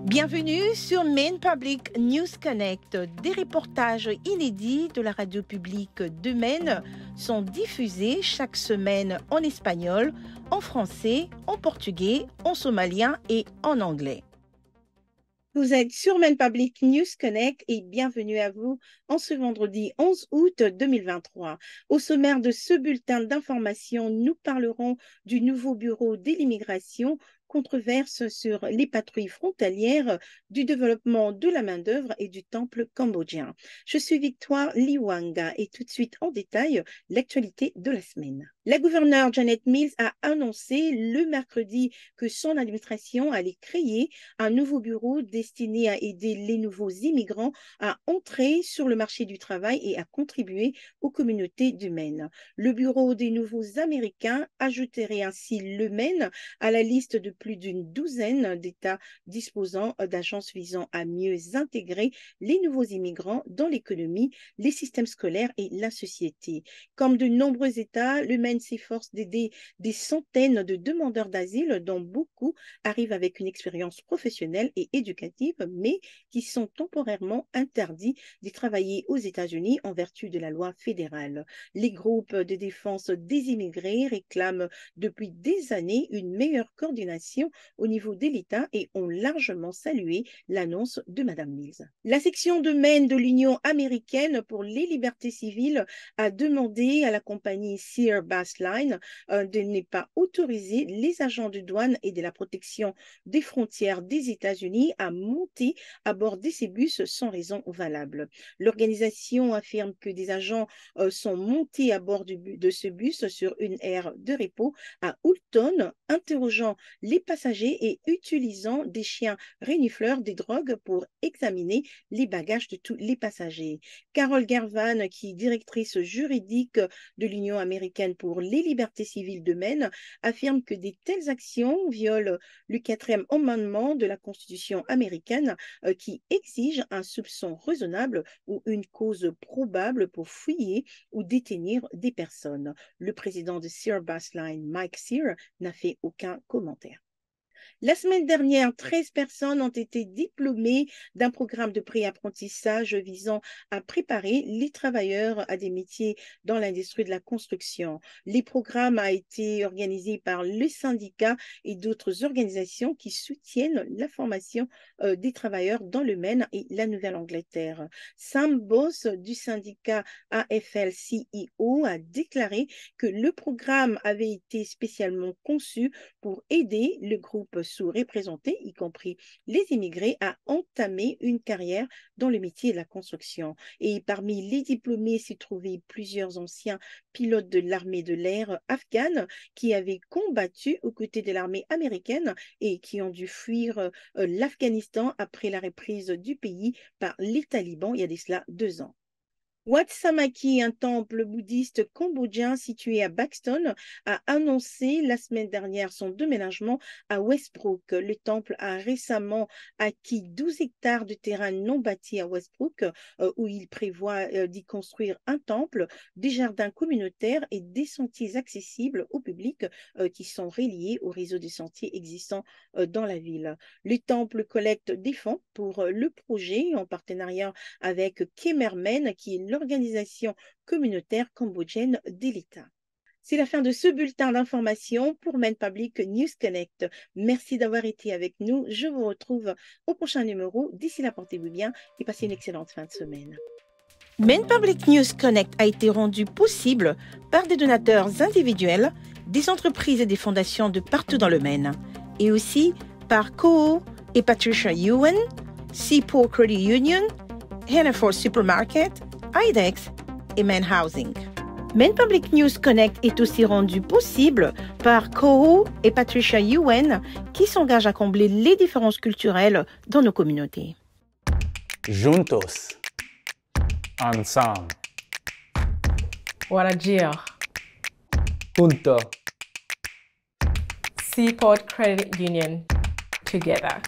Bienvenue sur Maine Public News Connect. Des reportages inédits de la radio publique de Maine sont diffusés chaque semaine en espagnol, en français, en portugais, en somalien et en anglais. Vous êtes sur Maine Public News Connect et bienvenue à vous en ce vendredi 11 août 2023. Au sommaire de ce bulletin d'information, nous parlerons du nouveau bureau de l'immigration, controverse sur les patrouilles frontalières, du développement de la main-d'œuvre et du temple cambodgien. Je suis Victoire Liwanga et tout de suite en détail, l'actualité de la semaine. La gouverneure Janet Mills a annoncé le mercredi que son administration allait créer un nouveau bureau destiné à aider les nouveaux immigrants à entrer sur le marché du travail et à contribuer aux communautés du Maine. Le bureau des nouveaux Américains ajouterait ainsi le Maine à la liste de plus d'une douzaine d'États disposant d'agences visant à mieux intégrer les nouveaux immigrants dans l'économie, les systèmes scolaires et la société. Comme de nombreux États, le Maine s'efforce d'aider des centaines de demandeurs d'asile dont beaucoup arrivent avec une expérience professionnelle et éducative, mais qui sont temporairement interdits d'y travailler aux États-Unis en vertu de la loi fédérale. Les groupes de défense des immigrés réclament depuis des années une meilleure coordination au niveau de l'État et ont largement salué l'annonce de Mme Mills. La section de Maine de l'Union américaine pour les libertés civiles a demandé à la compagnie Sear Bass Line de ne pas autoriser les agents de douane et de la protection des frontières des États-Unis à monter à bord de ces bus sans raison valable. L'organisation affirme que des agents sont montés à bord de ce bus sur une aire de repos à Houlton, interrogeant les passagers et utilisant des chiens renifleurs des drogues pour examiner les bagages de tous les passagers. Carol Garvan, qui est directrice juridique de l'Union américaine pour les libertés civiles de Maine, affirme que de telles actions violent le 4e amendement de la Constitution américaine qui exige un soupçon raisonnable ou une cause probable pour fouiller ou détenir des personnes. Le président de Sear Bass Line, Mike Sear, n'a fait aucun commentaire. La semaine dernière, 13 personnes ont été diplômées d'un programme de pré-apprentissage visant à préparer les travailleurs à des métiers dans l'industrie de la construction. Les programmes ont été organisés par le syndicat et d'autres organisations qui soutiennent la formation des travailleurs dans le Maine et la Nouvelle-Angleterre. Sam Boss du syndicat AFL-CIO a déclaré que le programme avait été spécialement conçu pour aider le groupe sous-représentés, y compris les immigrés, à entamer une carrière dans le métier de la construction. Et parmi les diplômés s'y trouvaient plusieurs anciens pilotes de l'armée de l'air afghane qui avaient combattu aux côtés de l'armée américaine et qui ont dû fuir l'Afghanistan après la reprise du pays par les talibans il y a de cela 2 ans. Wat Samaki, un temple bouddhiste cambodgien situé à Buxton, a annoncé la semaine dernière son déménagement à Westbrook. Le temple a récemment acquis 12 hectares de terrain non bâti à Westbrook, où il prévoit d'y construire un temple, des jardins communautaires et des sentiers accessibles au public qui sont reliés au réseau de sentiers existants dans la ville. Le temple collecte des fonds pour le projet en partenariat avec Kemermen, qui est l'organisation communautaire cambodgienne de l'État. C'est la fin de ce bulletin d'information pour Maine Public News Connect. Merci d'avoir été avec nous. Je vous retrouve au prochain numéro. D'ici là, portez-vous bien et passez une excellente fin de semaine. Maine Public News Connect a été rendu possible par des donateurs individuels, des entreprises et des fondations de partout dans le Maine, et aussi par Koho et Patricia Ewan, Seaport Credit Union, Hannaford Supermarket, IDEX et Maine Housing. Maine Public News Connect est aussi rendu possible par Koho et Patricia Ewan qui s'engagent à combler les différences culturelles dans nos communautés. Juntos. Ensemble. Warajir. Junto. Seaport Credit Union. Together.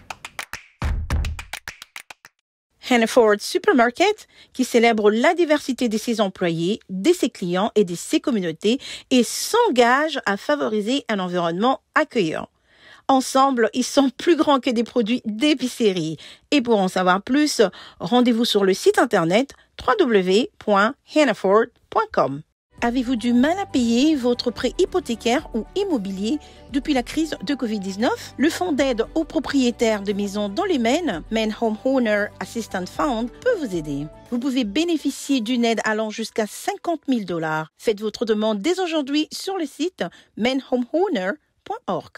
Hannaford Supermarket, qui célèbre la diversité de ses employés, de ses clients et de ses communautés et s'engage à favoriser un environnement accueillant. Ensemble, ils sont plus grands que des produits d'épicerie. Et pour en savoir plus, rendez-vous sur le site internet www.hannaford.com. Avez-vous du mal à payer votre prêt hypothécaire ou immobilier depuis la crise de Covid-19? Le fonds d'aide aux propriétaires de maisons dans les Maine, Maine Homeowner Assistance Fund, peut vous aider. Vous pouvez bénéficier d'une aide allant jusqu'à $50,000. Faites votre demande dès aujourd'hui sur le site mainehomeowner.org.